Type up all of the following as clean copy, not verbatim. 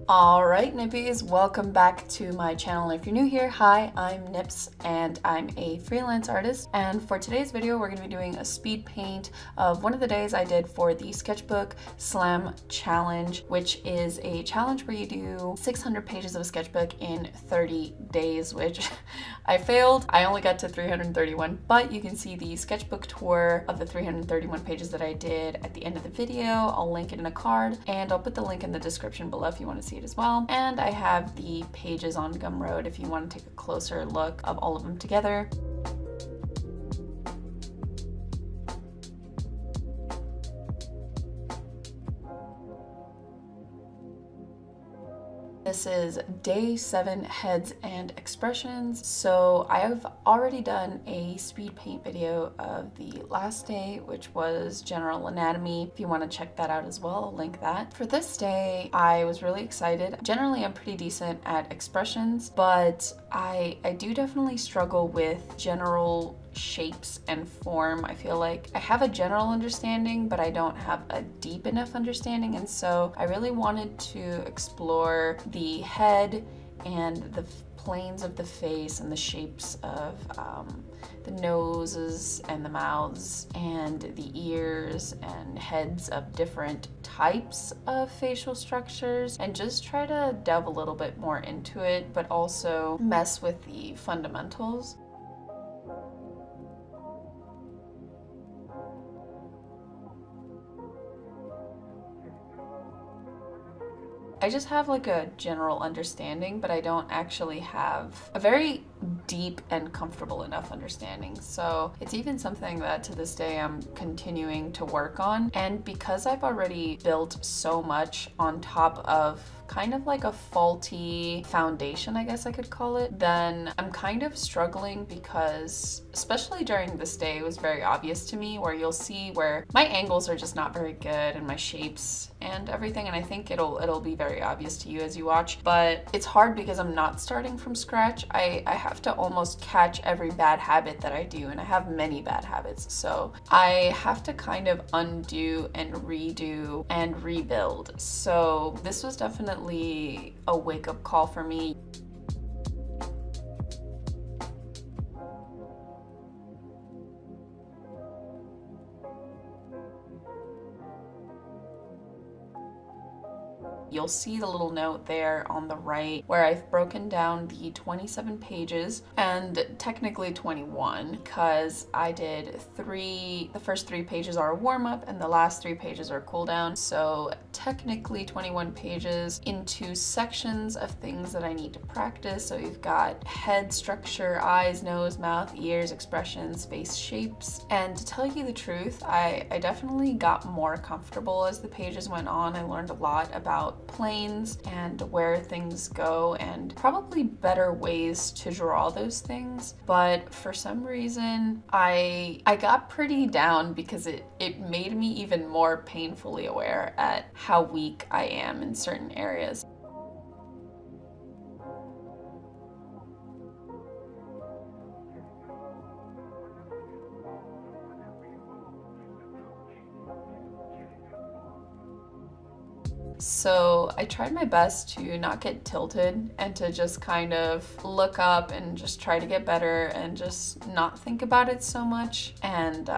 Alright, Nippies, welcome back to my channel. If you're new here, hi, I'm Nips and I'm a freelance artist. And for today's video, we're going to be doing a speed paint of one of the days I did for the Sketchbook Slam Challenge, which is a challenge where you do 600 pages of a sketchbook in 30 days, which I failed. I only got to 331, but you can see the sketchbook tour of the 331 pages that I did at the end of the video. I'll link it in a card and I'll put the link in the description below if you want to see it as well. And I have the pages on Gumroad if you want to take a closer look of all of them together. This is day 7, heads and expressions. So I have already done a speed paint video of the last day, which was general anatomy. If you want to check that out as well, I'll link that. For this day, I was really excited. Generally, I'm pretty decent at expressions, but I do definitely struggle with general shapes and form. I feel like I have a general understanding, but I don't have a deep enough understanding, and so I really wanted to explore the head and the planes of the face and the shapes of the noses and the mouths and the ears and heads of different types of facial structures, and just try to delve a little bit more into it, but also mess with the fundamentals. I just have like a general understanding, but I don't actually have a very deep and comfortable enough understanding. So it's even something that to this day I'm continuing to work on. And because I've already built so much on top of kind of like a faulty foundation, I guess I could call it, then I'm kind of struggling because, especially during this day, it was very obvious to me where you'll see where my angles are just not very good and my shapes and everything, and I think it'll be very obvious to you as you watch. But it's hard because I'm not starting from scratch. I have to almost catch every bad habit that I do, and I have many bad habits, so I have to kind of undo and redo and rebuild. So this was definitely a wake-up call for me. You'll see the little note there on the right where I've broken down the 27 pages, and technically 21 because I did the first 3 pages are a warm-up and the last 3 pages are cool down. So technically 21 pages into sections of things that I need to practice. So you've got head structure, eyes, nose, mouth, ears, expressions, face shapes. And to tell you the truth, I definitely got more comfortable as the pages went on. I learned a lot about planes and where things go and probably better ways to draw those things. But for some reason I got pretty down because it made me even more painfully aware at how weak I am in certain areas. So I tried my best to not get tilted and to just kind of look up and just try to get better and just not think about it so much, and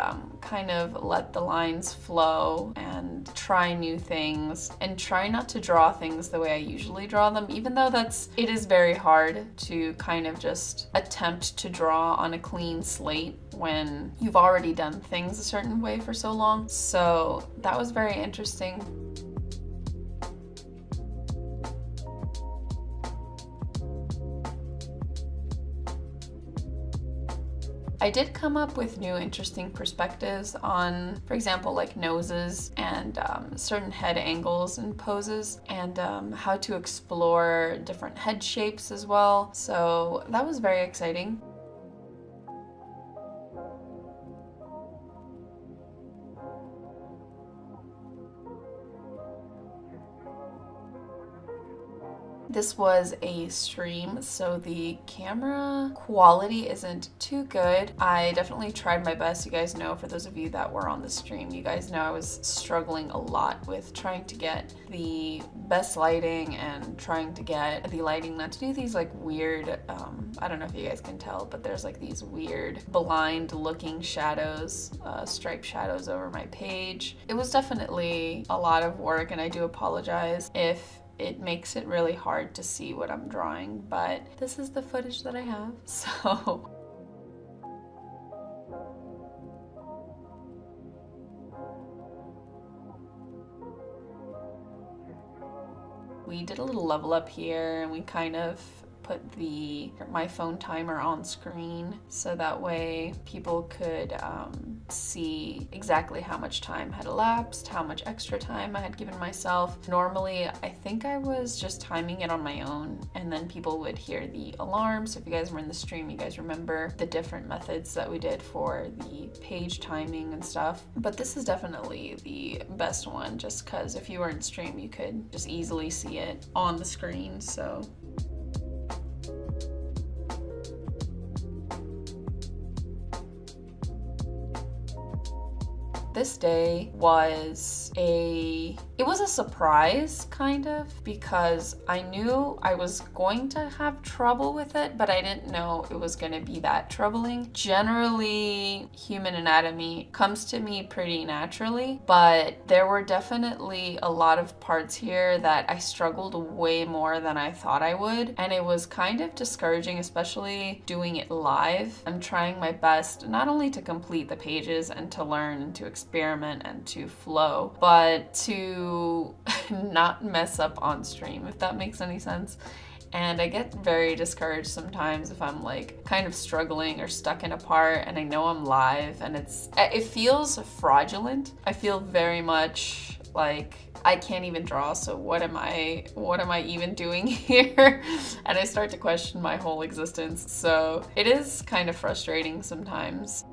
kind of let the lines flow and try new things and try not to draw things the way I usually draw them, even though it is very hard to kind of just attempt to draw on a clean slate when you've already done things a certain way for so long. So that was very interesting. I did come up with new interesting perspectives on, for example, like noses and certain head angles and poses, and how to explore different head shapes as well. So that was very exciting. This was a stream, so the camera quality isn't too good. I definitely tried my best. You guys know, for those of you that were on the stream, you guys know I was struggling a lot with trying to get the best lighting and trying to get the lighting not to do these like weird, I don't know if you guys can tell, but there's like these weird blind looking shadows, striped shadows over my page. It was definitely a lot of work, and I do apologize if it makes it really hard to see what I'm drawing, but this is the footage that I have, so. We did a little level up here, and we kind of put my phone timer on screen so that way people could see exactly how much time had elapsed, how much extra time I had given myself. Normally, I think I was just timing it on my own, and then people would hear the alarm. So if you guys were in the stream, you guys remember the different methods that we did for the page timing and stuff. But this is definitely the best one, just because if you were in stream, you could just easily see it on the screen. So this day was a surprise, kind of, because I knew I was going to have trouble with it, but I didn't know it was going to be that troubling. Generally, human anatomy comes to me pretty naturally, but there were definitely a lot of parts here that I struggled way more than I thought I would, and it was kind of discouraging, especially doing it live. I'm trying my best not only to complete the pages and to learn and to experiment and to flow, but to not mess up on stream, if that makes any sense. And I get very discouraged sometimes if I'm like kind of struggling or stuck in a part and I know I'm live and it feels fraudulent. I feel very much like I can't even draw, so what am I even doing here? And I start to question my whole existence. So it is kind of frustrating sometimes.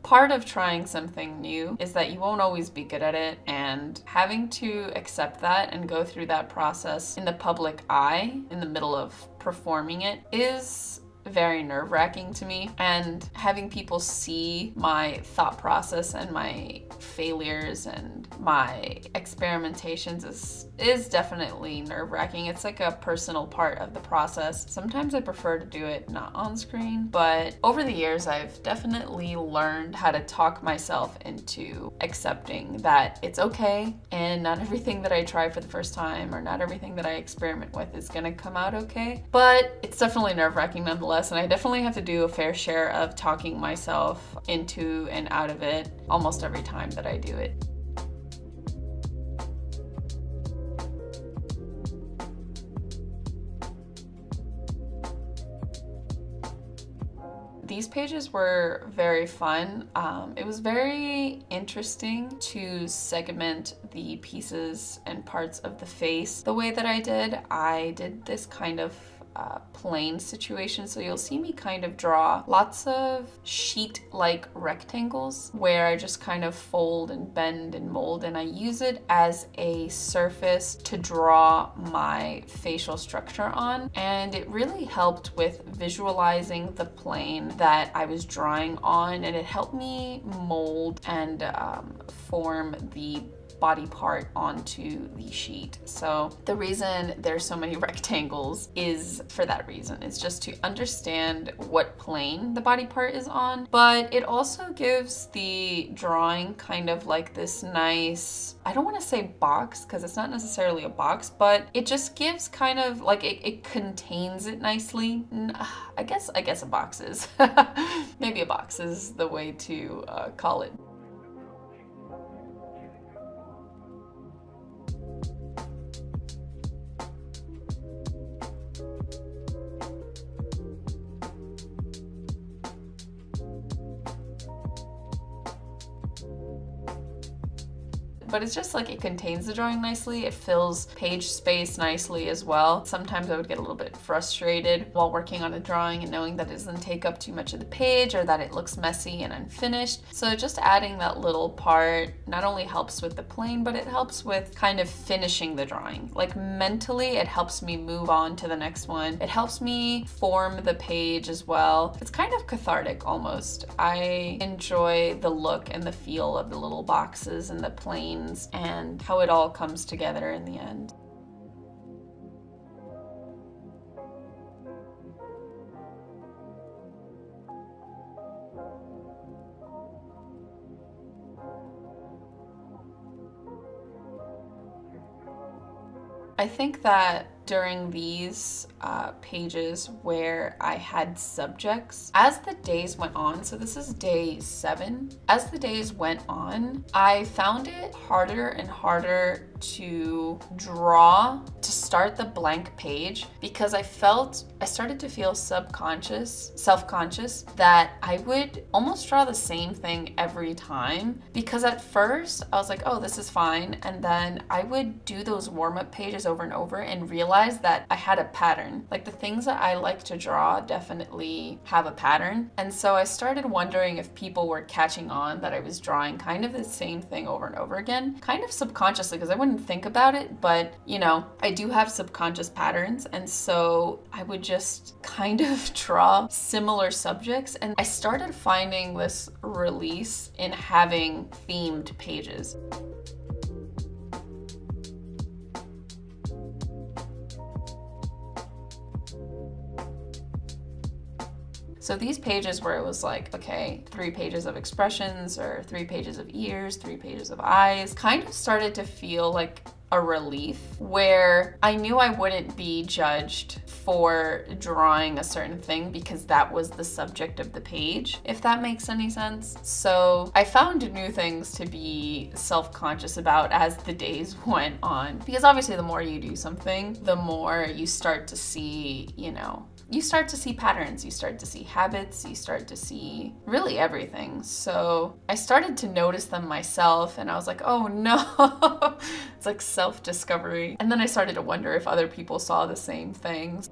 Part of trying something new is that you won't always be good at it, and having to accept that and go through that process in the public eye in the middle of performing it is very nerve-wracking to me, and having people see my thought process and my failures and my experimentations is definitely nerve-wracking. It's like a personal part of the process. Sometimes I prefer to do it not on screen, but over the years I've definitely learned how to talk myself into accepting that it's okay, and not everything that I try for the first time or not everything that I experiment with is gonna come out okay. But it's definitely nerve-wracking nonetheless, and I definitely have to do a fair share of talking myself into and out of it almost every time that I do it. These pages were very fun. It was very interesting to segment the pieces and parts of the face the way that I did. I did this kind of plane situation, so you'll see me kind of draw lots of sheet-like rectangles where I just kind of fold and bend and mold, and I use it as a surface to draw my facial structure on, and it really helped with visualizing the plane that I was drawing on, and it helped me mold and form the body part onto the sheet. So the reason there's so many rectangles is for that reason. It's just to understand what plane the body part is on, but it also gives the drawing kind of like this nice, I don't want to say box because it's not necessarily a box, but it just gives kind of like it contains it nicely. I guess a box is maybe a box is the way to call it. but it's just like it contains the drawing nicely. It fills page space nicely as well. Sometimes I would get a little bit frustrated while working on a drawing and knowing that it doesn't take up too much of the page or that it looks messy and unfinished. So just adding that little part not only helps with the plane, but it helps with kind of finishing the drawing. Like mentally, it helps me move on to the next one. It helps me form the page as well. It's kind of cathartic almost. I enjoy the look and the feel of the little boxes and the planes and how it all comes together in the end. I think that during these pages where I had subjects, as the days went on, so this is day 7, as the days went on, I found it harder and harder to draw, to start the blank page, because I started to feel self-conscious that I would almost draw the same thing every time, because at first I was like, oh, this is fine, and then I would do those warm-up pages over and over and realize that I had a pattern. Like the things that I like to draw definitely have a pattern. And so I started wondering if people were catching on that I was drawing kind of the same thing over and over again, kind of subconsciously, because I wouldn't think about it, but you know, I do have subconscious patterns. And so I would just kind of draw similar subjects. And I started finding this release in having themed pages. So these pages where it was like, okay, 3 pages of expressions or 3 pages of ears, 3 pages of eyes, kind of started to feel like a relief, where I knew I wouldn't be judged for drawing a certain thing because that was the subject of the page, if that makes any sense. So I found new things to be self-conscious about as the days went on, because obviously the more you do something, the more you start to see, you start to see patterns, you start to see habits, you start to see really everything. So I started to notice them myself and I was like, oh no, it's like self-discovery. And then I started to wonder if other people saw the same things.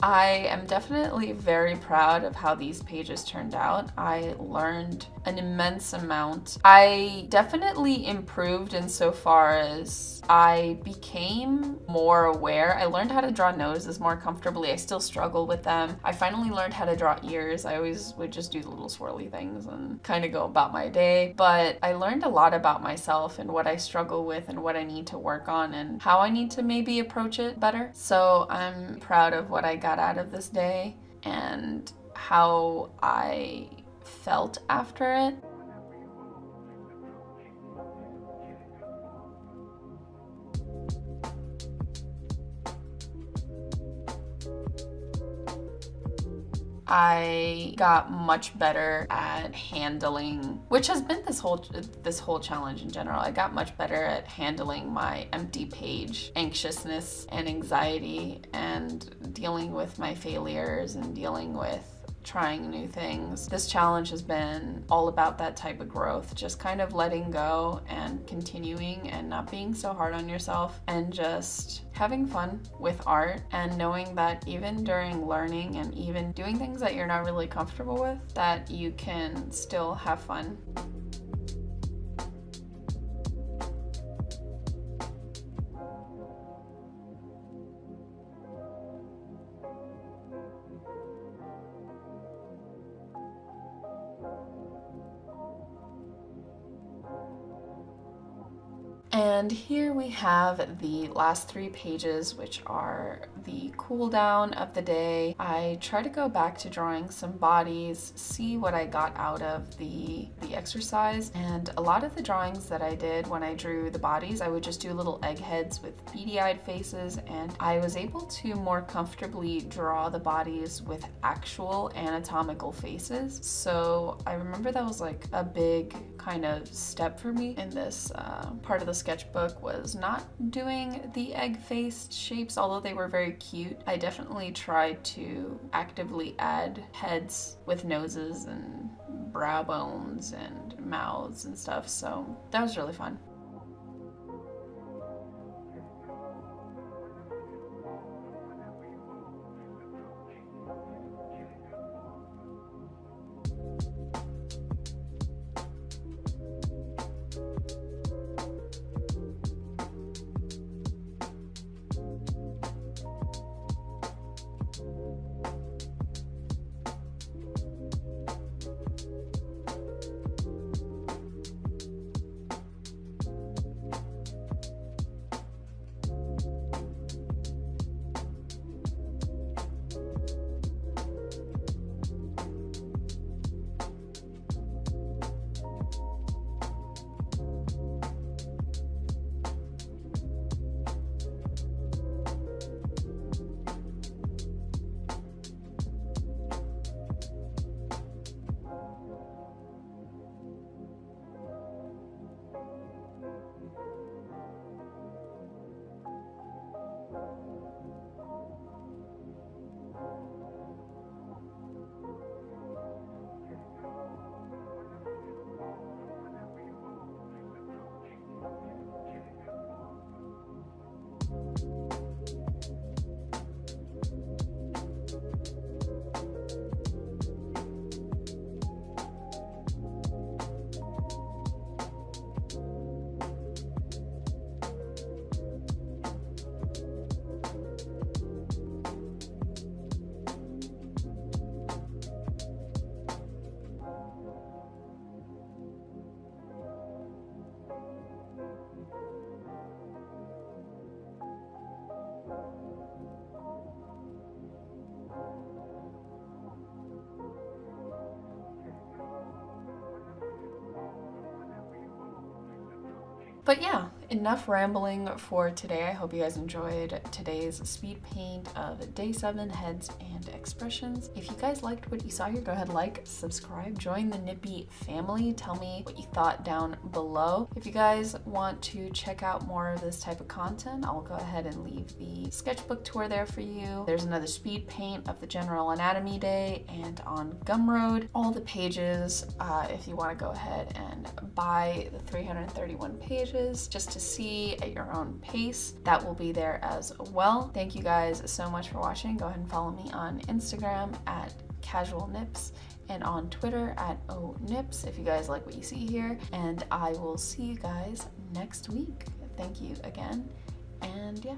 I am definitely very proud of how these pages turned out. I learned an immense amount. I definitely improved insofar as I became more aware. I learned how to draw noses more comfortably. I still struggle with them. I finally learned how to draw ears. I always would just do the little swirly things and kind of go about my day. But I learned a lot about myself and what I struggle with and what I need to work on and how I need to maybe approach it better. So I'm proud of what I got out of this day and how I felt after it. I got much better at handling, which has been this whole challenge in general. I got much better at handling my empty page anxiousness and anxiety and dealing with my failures and dealing with trying new things. This challenge has been all about that type of growth, just kind of letting go and continuing and not being so hard on yourself and just having fun with art and knowing that even during learning and even doing things that you're not really comfortable with, that you can still have fun. And here we have the last 3 pages, which are the cool down of the day. I try to go back to drawing some bodies, see what I got out of the exercise. And a lot of the drawings that I did when I drew the bodies, I would just do little egg heads with beady-eyed faces, and I was able to more comfortably draw the bodies with actual anatomical faces. So I remember that was like a big kind of step for me in this part of the sketchbook was not doing the egg-faced shapes, although they were very cute. I definitely tried to actively add heads with noses and brow bones and mouths and stuff, so that was really fun. But yeah, enough rambling for today. I hope you guys enjoyed today's speed paint of day 7 heads and expressions. If you guys liked what you saw here, go ahead, like, subscribe, join the Nippy family. Tell me what you thought down below. If you guys want to check out more of this type of content, I'll go ahead and leave the sketchbook tour there for you. There's another speed paint of the General Anatomy Day and on Gumroad. All the pages, if you want to go ahead and buy the 331 pages just to see at your own pace, that will be there as well. Thank you guys so much for watching. Go ahead and follow me on Instagram at Casual Nips and on Twitter at ONips if you guys like what you see here. And I will see you guys next week. Thank you again. And yeah.